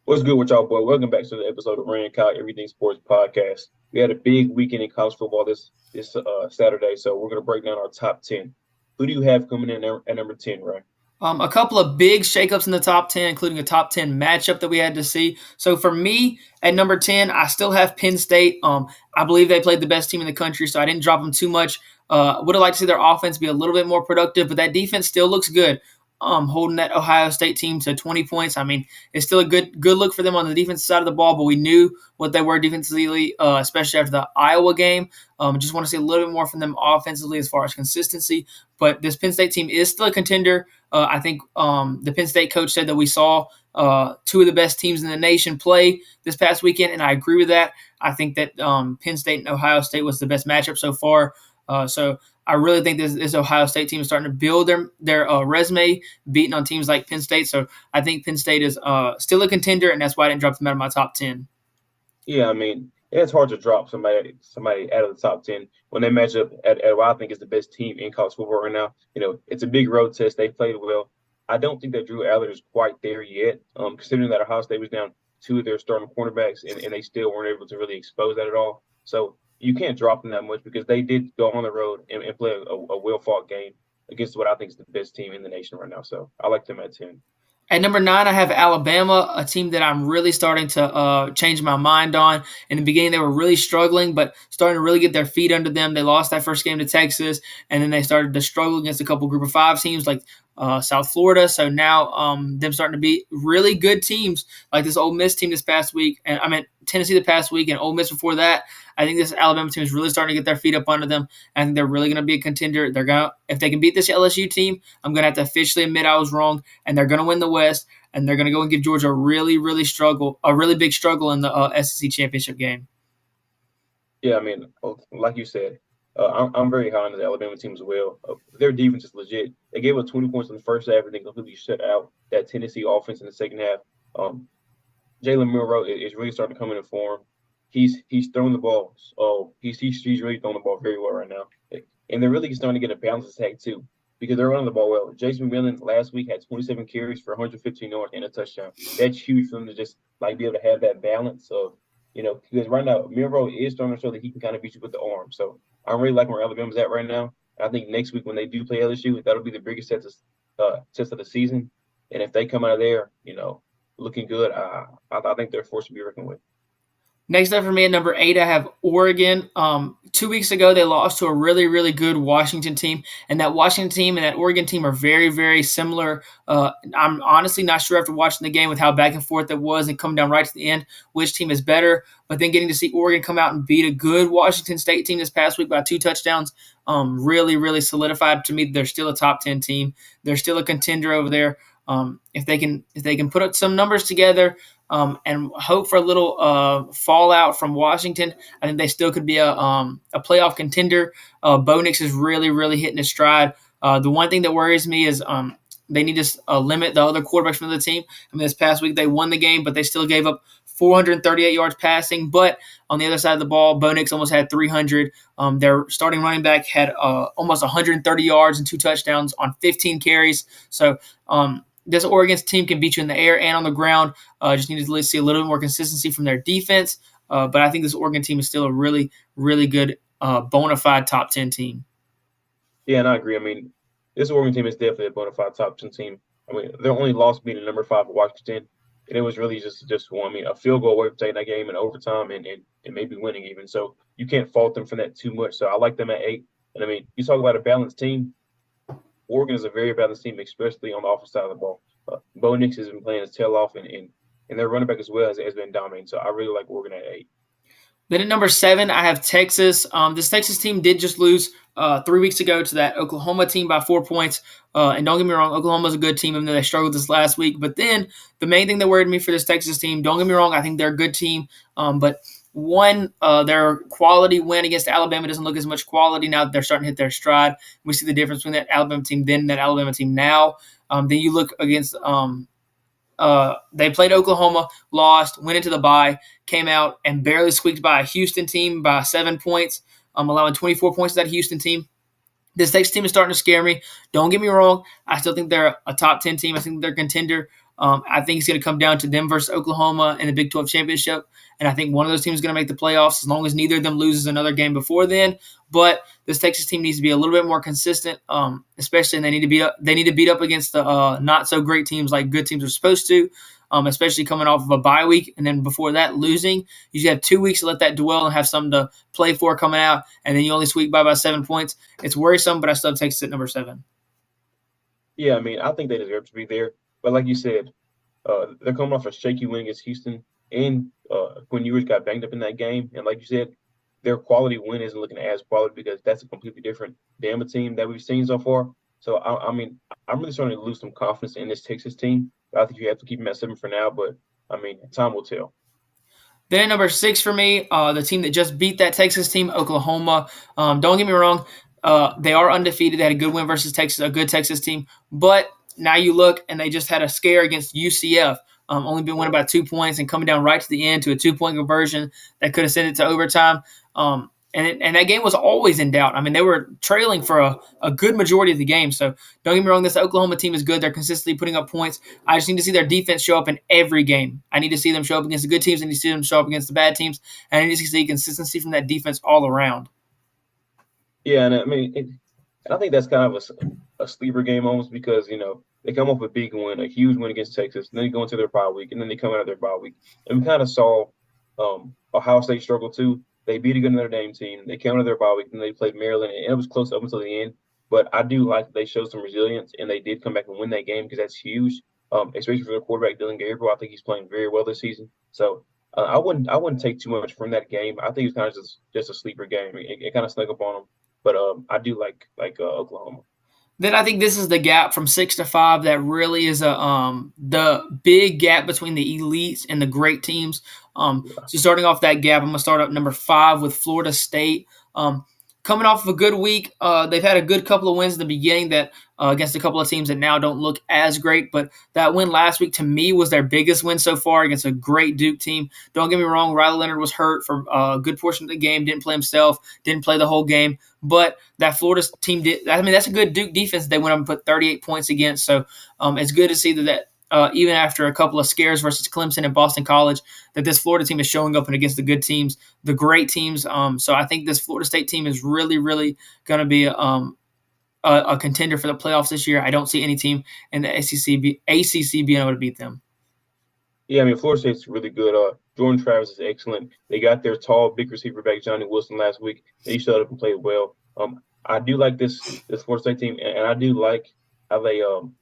What's good with y'all, boy? Welcome back to the episode of Rand Kyle Everything Sports Podcast. We had a big weekend in college football this Saturday, so we're gonna break down our top 10. Who do you have coming in at number 10, Ray? A couple of big shakeups in the top 10, including a top 10 matchup that we had to see. So for me, at number 10, I still have Penn State. I believe they played the best team in the country, so I didn't drop them too much. Would have liked to see their offense be a little bit more productive, but that defense still looks good. Holding that Ohio State team to 20 points. I mean, it's still a good look for them on the defensive side of the ball, but we knew what they were defensively, especially after the Iowa game. Just want to see a little bit more from them offensively as far as consistency. But this Penn State team is still a contender. I think the Penn State coach said that we saw two of the best teams in the nation play this past weekend, and I agree with that. I think that Penn State and Ohio State was the best matchup so far. So I really think this Ohio State team is starting to build their resume, beating on teams like Penn State. So I think Penn State is still a contender, and that's why I didn't drop them out of my top 10. Yeah, I mean, it's hard to drop somebody out of the top 10 when they match up at what I think is the best team in college football right now. It's a big road test. They played well. I don't think that Drew Aller is quite there yet, considering that Ohio State was down two of their starting cornerbacks, and they still weren't able to really expose that at all. So you can't drop them that much because they did go on the road and play a well-fought game against what I think is the best team in the nation right now. So I like them at 10. At number 9, I have Alabama, a team that I'm really starting to change my mind on. In the beginning, they were really struggling, but starting to really get their feet under them. They lost that first game to Texas, and then they started to struggle against a couple Group of 5 teams like South Florida. So now them starting to beat really good teams like this Ole Miss team this past week, and I meant Tennessee the past week and Ole Miss before that. I think this Alabama team is really starting to get their feet up under them. I think they're really going to be a contender. If they can beat this LSU team, I'm going to have to officially admit I was wrong, and they're going to win the West, and they're going to go and give Georgia a really big struggle in the SEC championship game. Yeah, I mean, like you said, I'm very high on the Alabama team as well. Their defense is legit. They gave up 20 points in the first half and then completely shut out that Tennessee offense in the second half. Jalen Milroe is really starting to come into form. He's throwing the ball. He's really throwing the ball very well right now, and they're really starting to get a balanced attack too because they're running the ball well. Jason McMillan last week had 27 carries for 115 yards and a touchdown. That's huge for them to just be able to have that balance. So because right now Milroe is starting to show that he can kind of beat you with the arm. So I'm really liking where Alabama's at right now. I think next week when they do play LSU, that'll be the biggest test of the season. And if they come out of there, looking good, I think they're a force to be reckoned with. Next up for me at number 8, I have Oregon. 2 weeks ago, they lost to a really, really good Washington team. And that Washington team and that Oregon team are very, very similar. I'm honestly not sure after watching the game with how back and forth it was and coming down right to the end which team is better. But then getting to see Oregon come out and beat a good Washington State team this past week by 2 touchdowns really, really solidified to me that they're still a top 10 team. They're still a contender over there. If they can put up some numbers together and hope for a little fallout from Washington, I think they still could be a playoff contender. Bo Nix is really, really hitting his stride. The one thing that worries me is they need to limit the other quarterbacks from the team. I mean, this past week they won the game, but they still gave up 438 yards passing. But on the other side of the ball, Bo Nix almost had 300. Their starting running back had almost 130 yards and 2 touchdowns on 15 carries. So this Oregon team can beat you in the air and on the ground. Just need to see a little bit more consistency from their defense. But I think this Oregon team is still a really, really good bona fide top 10 team. Yeah, and I agree. I mean, this Oregon team is definitely a bona fide top 10 team. I mean, their only loss being the number 5 Washington, and it was really just one. I mean, a field goal away from taking that game in overtime and maybe winning even. So you can't fault them for that too much. So I like them at 8. And I mean, you talk about a balanced team. Oregon is a very balanced team, especially on the offensive side of the ball. Bo Nix has been playing his tail off, and their running back as well has been dominating. So I really like Oregon at 8. Then at number 7, I have Texas. This Texas team did just lose 3 weeks ago to that Oklahoma team by 4 points. And don't get me wrong, Oklahoma's a good team, even though they struggled this last week. But then the main thing that worried me for this Texas team, don't get me wrong, I think they're a good team. But their quality win against Alabama doesn't look as much quality now that they're starting to hit their stride. We see the difference between that Alabama team then and that Alabama team now. Then you look against they played Oklahoma, lost, went into the bye, came out and barely squeaked by a Houston team by 7 points, allowing 24 points to that Houston team. This Texas team is starting to scare me. Don't get me wrong. I still think they're a top 10 team. I think they're a contender. I think it's going to come down to them versus Oklahoma in the Big 12 championship. And I think one of those teams is going to make the playoffs as long as neither of them loses another game before then. But this Texas team needs to be a little bit more consistent, especially, and they need to beat up against the not so great teams like good teams are supposed to. Especially coming off of a bye week, and then before that losing. You have 2 weeks to let that dwell and have something to play for coming out, and then you only squeak by 7 points. It's worrisome, but I still have Texas at number 7. Yeah, I mean, I think they deserve to be there. But like you said, they're coming off a shaky win against Houston, and Quinn Ewers got banged up in that game. And like you said, their quality win isn't looking as quality because that's a completely different Bama team that we've seen so far. So, I mean, I'm really starting to lose some confidence in this Texas team. I think you have to keep them at 7 for now, but, I mean, time will tell. Then at number 6 for me, the team that just beat that Texas team, Oklahoma. Don't get me wrong, they are undefeated. They had a good win versus Texas, a good Texas team. But now you look, and they just had a scare against UCF. Only been winning by 2 points and coming down right to the end to a 2-point conversion that could have sent it to overtime. And that game was always in doubt. I mean, they were trailing for a good majority of the game. So don't get me wrong, this Oklahoma team is good. They're consistently putting up points. I just need to see their defense show up in every game. I need to see them show up against the good teams. I need to see them show up against the bad teams. And I need to see consistency from that defense all around. Yeah, and I mean, I think that's kind of a sleeper game almost because, they come off a big win, a huge win against Texas, and then they go into their bye week, and then they come out of their bye week. And we kind of saw Ohio State struggle too. They beat a good Notre Dame team. They came out of their bye week, and they played Maryland, and it was close up until the end. But I do like that they showed some resilience, and they did come back and win that game because that's huge, especially for their quarterback, Dylan Gabriel. I think he's playing very well this season. So I wouldn't take too much from that game. I think it's kind of just a sleeper game. It kind of snuck up on them. But I do like Oklahoma. Then I think this is the gap from 6 to 5 that really is the big gap between the elites and the great teams. So starting off that gap, I'm going to start up number 5 with Florida State. Coming off of a good week, they've had a good couple of wins in the beginning that against a couple of teams that now don't look as great. But that win last week, to me, was their biggest win so far against a great Duke team. Don't get me wrong, Riley Leonard was hurt for a good portion of the game, didn't play himself, didn't play the whole game. But that Florida team did. I mean, that's a good Duke defense they went up and put 38 points against. So it's good to see that even after a couple of scares versus Clemson and Boston College, that this Florida team is showing up and against the good teams, the great teams. So I think this Florida State team is really, really going to be a contender for the playoffs this year. I don't see any team in the ACC being able to beat them. Yeah, I mean, Florida State's really good. Jordan Travis is excellent. They got their tall, big receiver back, Johnny Wilson, last week. He showed up and played well. I do like this Florida State team, and I do like how they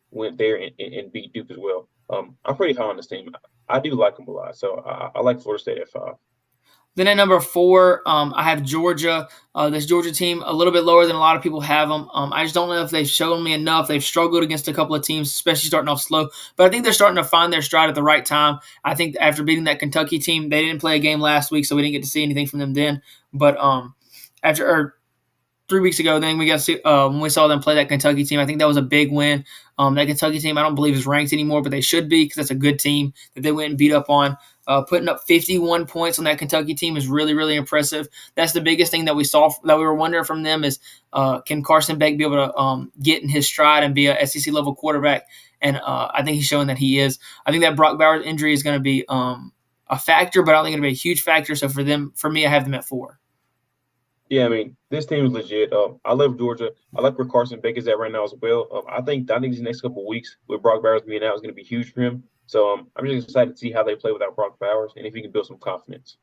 went there and beat Duke as well. I'm pretty high on this team. I do like them a lot, so I like Florida State at 5. Then at number 4, I have Georgia. This Georgia team, a little bit lower than a lot of people have them. I just don't know if they've shown me enough. They've struggled against a couple of teams, especially starting off slow. But I think they're starting to find their stride at the right time. I think after beating that Kentucky team, they didn't play a game last week, so we didn't get to see anything from them then. But after 3 weeks ago, then we got to see when we saw them play that Kentucky team. I think that was a big win. That Kentucky team, I don't believe is ranked anymore, but they should be because that's a good team that they went and beat up on. Putting up 51 points on that Kentucky team is really, really impressive. That's the biggest thing that we saw that we were wondering from them is can Carson Beck be able to get in his stride and be a SEC level quarterback? And I think he's showing that he is. I think that Brock Bowers injury is going to be a factor, but I don't think it'll be a huge factor. So for me, I have them at 4. Yeah, I mean, this team is legit. I love Georgia. I like where Carson Beck is at right now as well. I think these next couple of weeks with Brock Bowers being out is going to be huge for him. So I'm just excited to see how they play without Brock Bowers and if he can build some confidence.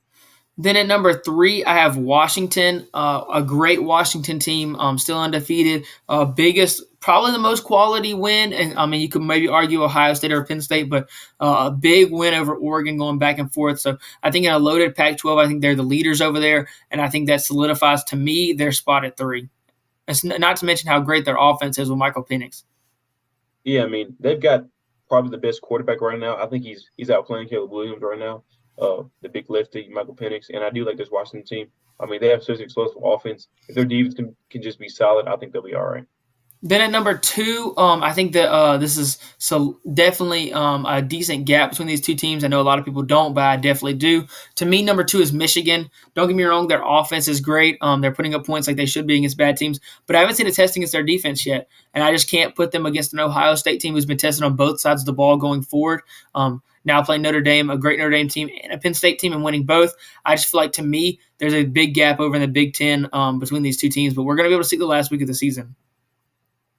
Then at number 3, I have Washington, a great Washington team, still undefeated, biggest, probably the most quality win. And I mean, you could maybe argue Ohio State or Penn State, but a big win over Oregon going back and forth. So I think in a loaded Pac-12, I think they're the leaders over there. And I think that solidifies, to me, their spot at 3. It's not to mention how great their offense is with Michael Penix. Yeah, I mean, they've got probably the best quarterback right now. I think he's outplaying Caleb Williams right now. The big lefty, Michael Penix, and I do like this Washington team. I mean, they have such explosive offense. If their defense can just be solid, I think they'll be all right. Then at number two, I think that this is so definitely a decent gap between these two teams. I know a lot of people don't, but I definitely do. To me, number two is Michigan. Don't get me wrong, their offense is great. They're putting up points like they should be against bad teams, but I haven't seen a test against their defense yet, and I just can't put them against an Ohio State team who's been tested on both sides of the ball going forward. Now playing Notre Dame, a great Notre Dame team, and a Penn State team, and winning both. I just feel like to me, there's a big gap over in the Big Ten between these two teams, but we're going to be able to see the last week of the season.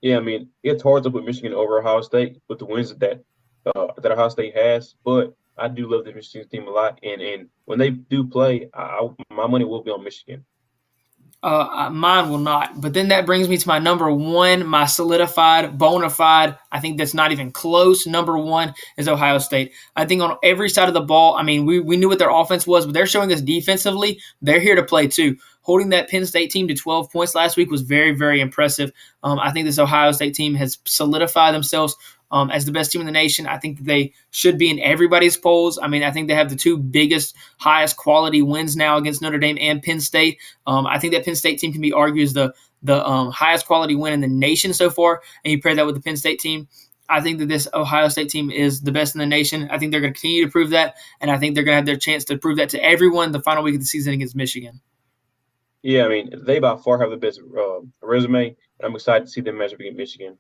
Yeah, I mean, it's hard to put Michigan over Ohio State with the wins that Ohio State has, but I do love the Michigan team a lot, and when they do play, my money will be on Michigan. Mine will not. But then that brings me to my number one, my solidified, bona fide. I think that's not even close. Number one is Ohio State. I think on every side of the ball, I mean, we knew what their offense was, but they're showing us defensively, they're here to play too. Holding that Penn State team to 12 points last week was very, very impressive. I think this Ohio State team has solidified themselves as the best team in the nation. I think that they should be in everybody's polls. I mean, I think they have the two biggest, highest quality wins now against Notre Dame and Penn State. I think that Penn State team can be argued as the highest quality win in the nation so far, and you pair that with the Penn State team. I think that this Ohio State team is the best in the nation. I think they're going to continue to prove that, and I think they're going to have their chance to prove that to everyone the final week of the season against Michigan. Yeah, I mean, they by far have the best resume, and I'm excited to see them match up against Michigan.